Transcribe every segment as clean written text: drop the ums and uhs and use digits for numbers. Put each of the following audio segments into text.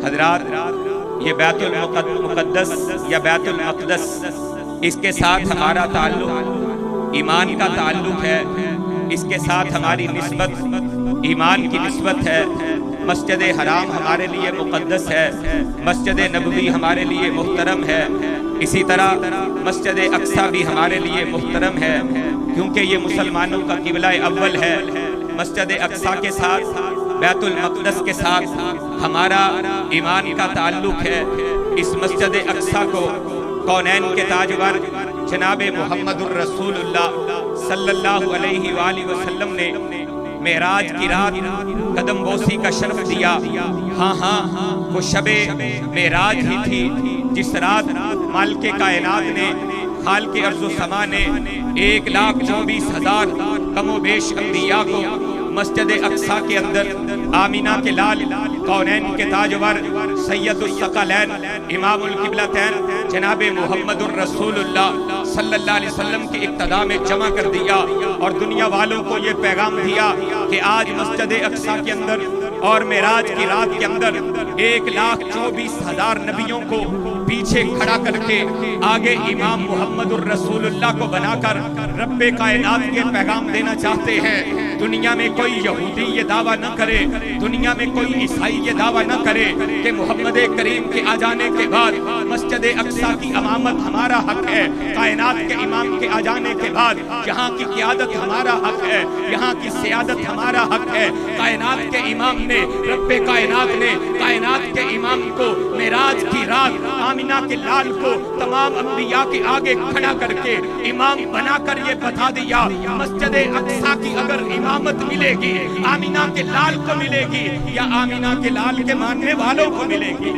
حضرات یہ بیت المقدس یا بیت المقدس، اس کے ساتھ ہمارا تعلق ایمان کا تعلق ہے، اس کے ساتھ ہماری نسبت ایمان کی نسبت ہے۔ مسجد حرام ہمارے لیے مقدس ہے، مسجد نبوی ہمارے لیے محترم ہے، اسی طرح مسجد اقصی بھی ہمارے لیے محترم ہے، کیونکہ یہ مسلمانوں کا قبلہ اول ہے۔ مسجد اقصی کے ساتھ بیت المقدس کے ساتھ ہمارا ایمان کا تعلق ہے۔ اس مسجد اقصی کو کونین کے تاجور جناب محمد الرسول اللہ صلی اللہ علیہ وآلہ وسلم نے معراج کی رات قدم بوسی کا شرف دیا۔ ہاں وہ شب معراج ہی تھی جس رات مالک کائنات نے، خالق ارض و سما نے 1,24,000 کم و بیش انبیاء کو مسجد اقصی کے اندر آمینہ کے لال کونین کے تاجور سید الثقلین امام القبلتین جناب محمد الرسول اللہ صلی اللہ علیہ وسلم کی اقتداء میں جمع کر دیا، اور دنیا والوں کو یہ پیغام دیا کہ آج مسجد اقصی کے اندر اور معراج کی رات کے اندر 1,24,000 نبیوں کو پیچھے کھڑا کر کے آگے امام محمد الرسول اللہ کو بنا کر رب کائنات کے پیغام دینا چاہتے ہیں۔ دنیا میں کوئی یہودی یہ دعویٰ نہ کرے، دنیا میں کوئی عیسائی یہ دعویٰ نہ کرے کہ محمد کریم کے آ جانے کے بعد مسجد اقصی کی امامت ہمارا حق ہے، کائنات کے امام کے آ جانے کے بعد یہاں کی قیادت ہمارا حق ہے، یہاں کی سیادت ہمارا حق ہے۔ کائنات کے امام نے، رب کائنات نے کائنات کے امام کو معراج کی رات آمینہ کے لال کو تمام انبیاء کے آگے کھڑا کر کے امام بنا کر یہ بتا دیا، مسجد اقصی کی اگر امامت ملے گی آمینہ کے لال کو ملے گی یا آمینہ کے لال کے ماننے والوں کو ملے گی۔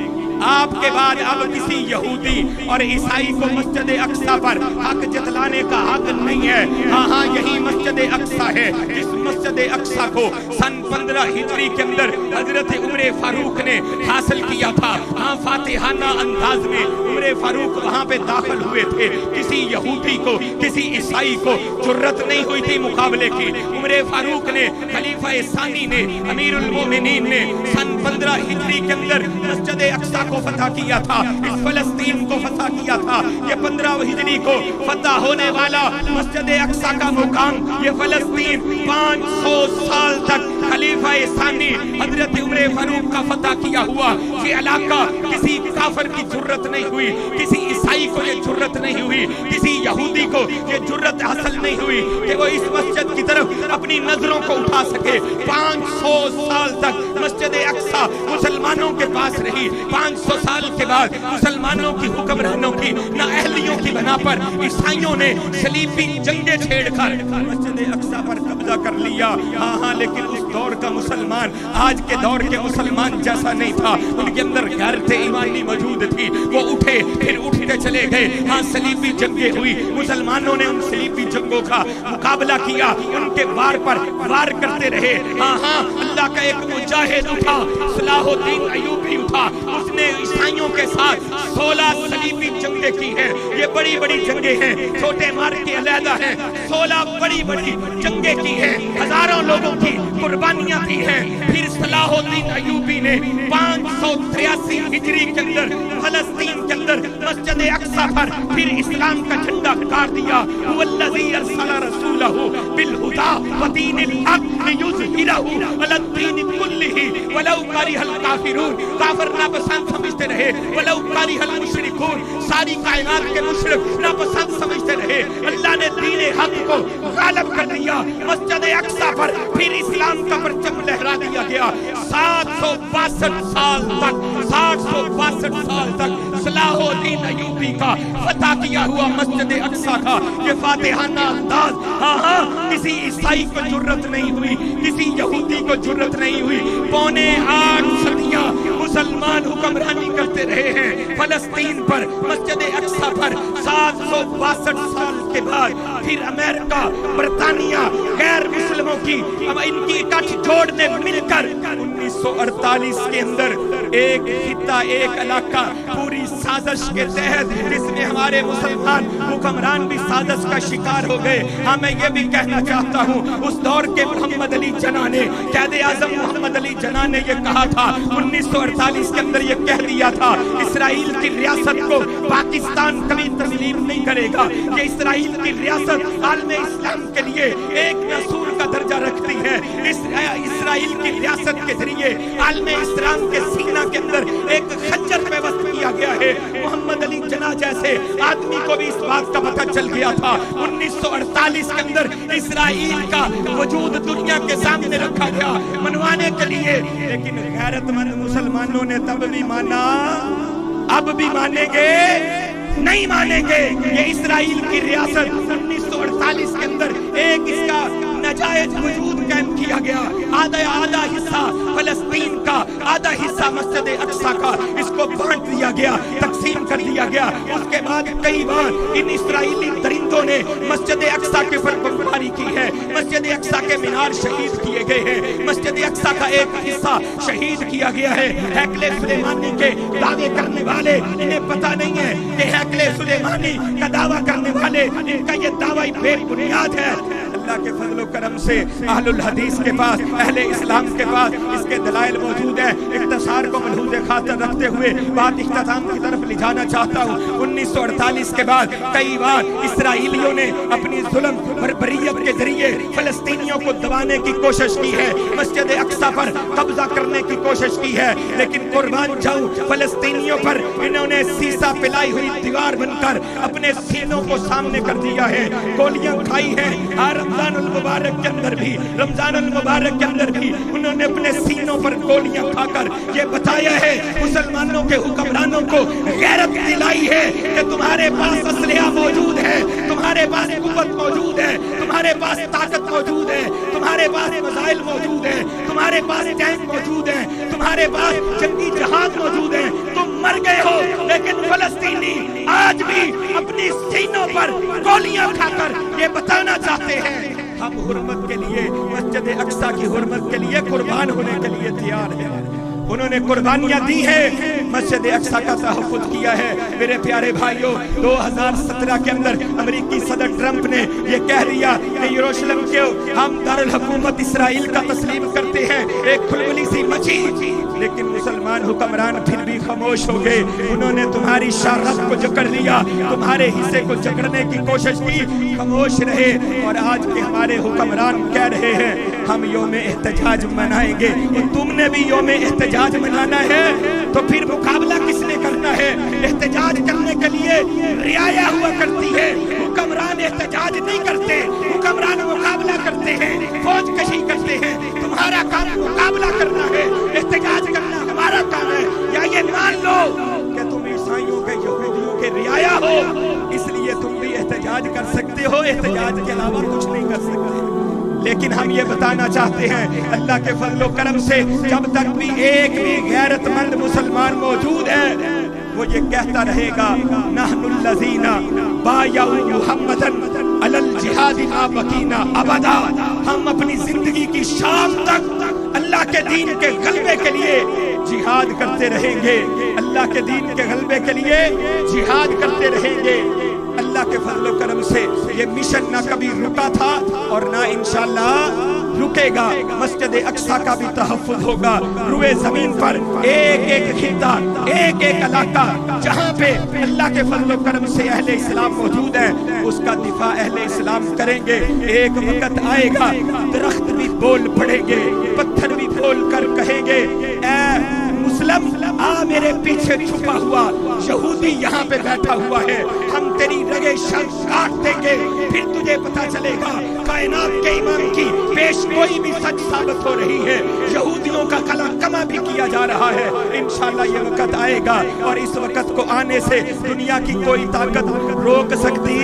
آپ کے بعد اب کسی یہودی اور عیسائی کو مسجد اقصی پر حق جتلانے کا حق نہیں ہے۔ ہاں یہی مسجد اقصی ہے جس مسجد اقصی کو سن 15 ہجری کے اندر حضرت عمر فاروق نے حاصل کیا تھا۔ ہاں فاتحانہ انداز میں عمر فاروق وہاں پہ داخل ہوئے تھے، کسی یہودی کو کسی عیسائی کو جرت نہیں ہوئی تھی مقابلے کی۔ عمر فاروق نے، خلیفہ ثانی نے، امیر المومنین نے سن 15 ہجری کے اندر مسجد اقصی کو فتح کیا تھا، اس فلسطین کو فتح کیا تھا۔ یہ 15 ہجری کو فتح ہونے والا مسجد اقصی کا مقام، یہ فلسطین 500 سال تک خلیفہ ثانی حضرت عمر فاروق کا فتح کیا ہوا یہ علاقہ کسی کافر کی جرت نہیں ہوئی، کسی عیسائی کو یہ جرت نہیں ہوئی، کسی یہودی کو یہ جرت حاصل نہیں ہوئی کہ وہ اس مسجد کی طرف اپنی نظروں کو اٹھا سکے۔ 500 سال تک مسجد اقصی مسلمانوں کے پاس رہی۔ 500 سال کے بعد مسلمانوں کی حکمرانوں کی نااہلیوں کی بنا پر عیسائیوں نے صلیبی جنگیں چھیڑ کر مسجد اقصی پر قبضہ کر لیا۔ ہاں لیکن اس دور کا مسلمان آج کے دور کے مسلمان جیسا نہیں تھا، ان کے اندر غیرت ایمانی موجود تھی، وہ اٹھے پھر اٹھتے چلے گئے۔ ہاں صلیبی جنگیں ہوئی، مسلمانوں نے ان صلیبی جنگوں کا مقابلہ کیا، ان کے وار پر وار کرتے رہے۔ ہاں اللہ کا ایک مجاہد اٹھا، صلاح الدین ایوبی اٹھا، اس نے عیسائیوں کے ساتھ 16 صلیبی جنگیں کی ہیں۔ یہ بڑی بڑی جنگیں ہیں، چھوٹے مار کے علیحدہ ہیں، 16 بڑی بڑی جنگیں کی ہیں، ہزاروں لوگوں کی قربانیاں دی ہیں۔ پھر صلاح الدین ایوبی نے 583 ہجری کے اندر فلسطین کے اندر مسجد اقصی پر پھر اسلام کا جھنڈا گاڑ دیا۔ والذی ارسل رسولہ بالہدی ودین الحق لیظہرہ علی الدین کلہ ولو کرہ الکافرون۔ کافر ناپسند سمجھتے رہے، ولو کرہ المشرکون، ساری کائنات کے مشرک ناپسند سمجھتے رہے، اللہ نے دین حق کو غالب کر دیا۔ مسجد اقصی پر پھر اسلام کا پرچم لہرا دیا گیا۔ 762 سال تک 762 سال تک صلاح الدین ایوبی کا فتح کیا ہوا مسجد اقصی کا یہ فاتحانہ انداز۔ ہاں کسی عیسائی کو جرت نہیں ہوئی، کسی یہودی کو جرت نہیں ہوئی۔ 8.25 صدیاں مسلمان حکمرانی کرتے رہے ہیں فلسطین پر، مسجد اقصی پر۔ 762 سال کے بعد پھر امریکہ، برطانیہ، غیر مسلموں کی ان کی اکٹھ جوڑ نے مل کر 1948 के अंदर एक खित्ता, एक इलाका पूरी साजिश के तहत, जिसमें हमारे मुसलमान हुक्मरान भी साजिश का शिकार हो गए। हाँ, मैं ये भी कहना चाहता हूँ, उस दौर के मोहम्मद अली जिन्ना ने, कायदे आज़म मोहम्मद अली जिन्ना ने ये कहा था 1948 के अंदर, ये कह दिया था इसराइल की रियासत को पाकिस्तान कभी तस्लीम नहीं करेगा। ये इसराइल की रियासत आलम इस्लाम के लिए एक रसूल का दर्जा रखती है। इसराइल की रियासत के जरिए आलम इस्लाम के सीना के अंदर एक खंजर व्यवस्थ किया गया है। मोहम्मद अली जिन्ना जैसे आदमी को भी इस बात का पता चल गया था 1948 के अंदर इसराइल का वजूद दुनिया के सामने रखा गया मनवाने के लिए। लेकिन गैरतमंद मुसलमानों ने तब भी माना, अब भी मानेंगे, नहीं मानेंगे। ये इसराइल की रियासत 1948 के अंदर एक इसका नाजायज वजूद कायम किया गया। आधा हिस्सा फलस्तीन का, आधा हिस्सा मस्जिद अक्सा का, इसको बांट दिया गया, तकसीम कर दिया गया। उसके बाद कई बार इन इसराइली दरिंदों ने मस्जिद अक्सा के ऊपर बमबारी की है। मस्जिद अक्सा के मीनार शहीद किए गए हैं। मस्जिद अक्सा का एक हिस्सा शहीद किया गया है। हैकले सुलेमानी के दावे करने वाले, इन्हें पता नहीं है कि हैकले सुलेमानी का दावा करने वाले, इनका ये दावा बेबुनियाद है। अल्लाह के फजल करम से अहलुल हदीस के पास, अहले इस्लाम के पास इसके दलाइल मौजूद है। इख्तिसार को मलहूज़ खातिर रखते हुए बात इख्तिताम की तरफ ले जाना चाहता हूँ। 1948 के बाद कई बार इसराइलियों ने अपनी जुल्म बर्बरियत के जरिए फलस्तीनियों को दबाने की कोशिश की है, मस्जिद अक्सा पर कब्जा करने की कोशिश की है। लेकिन कुर्बान जाऊं, फलस्तीनियों पर इन्होंने सीसा पिलाई हुई दीवार बनकर अपने सीनों को सामने कर दिया है। गोलियां खाई हैं। रमजानुल मुबारक के अंदर भी, रमजानुल मुबारक के अंदर भी उन्होंने अपने सीनों पर गोलियां खाकर ये बताया है, मुसलमानों के हुक्मरानों को गैरत दिलाई है कि तुम्हारे पास असलहा मौजूद है, तुम्हारे पास कुव्वत मौजूद है, तुम्हारे पास ताकत मौजूद है, तुम्हारे पास मिसाइल मौजूद है, तुम्हारे पास टैंक मौजूद है, तुम्हारे पास जंगी जहाज मौजूद है। तुम मर गए हो, लेकिन फलस्तीनी आज भी अपनी सीनों पर गोलियां खाकर ये बताना चाहते हैं हम हुर्मत के लिए, मस्जिद अक्सा की हुर्मत के लिए कुर्बान होने के लिए तैयार हैं। उन्होंने कुर्बानियां दी है, मस्जिद अक्सा का तहफ़्फ़ुज़ किया है। मेरे प्यारे भाइयों, 2017 के अंदर अमेरिकी सदर ट्रंप ने यह कह दिया कि यरूशलेम को हम दारुल हुकूमत इसराइल का तस्लीम करते हैं। एक खुलबली सी मची, लेकिन मुसलमान हुक्मरान फिर भी खामोश हो गए। उन्होंने तुम्हारी शारत को जकड़ लिया, तुम्हारे हिस्से को जकड़ने की कोशिश की, खामोश रहे। और आज के हमारे हुक्मरान कह रहे हैं हम यौम एहतजाज मनाएंगे। और तुमने भी यौम एहतजाज मनाना है तो फिर मुकाबला किसने करना है? एहतजाज करने के लिए रियाया हुआ करती है, हुक्मरान एहतजाज नहीं करते, हुक्मरान मुकाबला करते हैं, फौज कशी करते हैं। तुम्हारा काम मुकाबला करना है, एहतजाज करना हमारा काम है। या ये मान लो कि तुम ईसाइयों के, यहूदियों के रियाया हो, इसलिए तुम भी एहतजाज कर सकते हो, एहतजाज के अलावा कुछ नहीं कर सकते। लेकिन हम ये बताना चाहते हैं अल्लाह के फजल व करम से जब तक भी एक भी गैरतमंद मुसलमान मौजूद है, वो ये कहता रहेगा नहनुल लज़ीना बायउ मुहम्मदन अलल जिहाद मा बकीना अबदा। हम अपनी जिंदगी की शाम तक अल्लाह के दीन के गलबे के लिए जिहाद करते रहेंगे, अल्लाह के दीन के गलबे के लिए जिहाद करते रहेंगे। अल्लाह के फजल व करम से ये मिशन ना कभी रुका था और ना इंशाअल्लाह रुकेगा। मस्जिद अक्सा का भी तहफ़्फ़ुज़ होगा। रुए जमीन पर एक एक खित्ता, एक एक इलाका जहाँ पे अल्लाह के फजल व करम से अहले इस्लाम मौजूद है, उसका दिफा अहले इस्लाम करेंगे। एक वक्त आएगा दरख्त भी बोल पड़ेंगे, पत्थर भी बोल कर कहेंगे ऐ मुस्लिम आ मेरे पीछे छुपा हुआ यहूदी यहाँ पे बैठा हुआ है, हम तेरी रगे शर्म काट देंगे, फिर तुझे पता चलेगा कायनात के इमाम की पेश कोई भी सच साबित हो रही है। यहूदियों का कला कमा भी किया जा रहा है। इंशाअल्लाह ये वक्त आएगा और इस वक्त को आने से दुनिया की कोई ताकत रोक सकती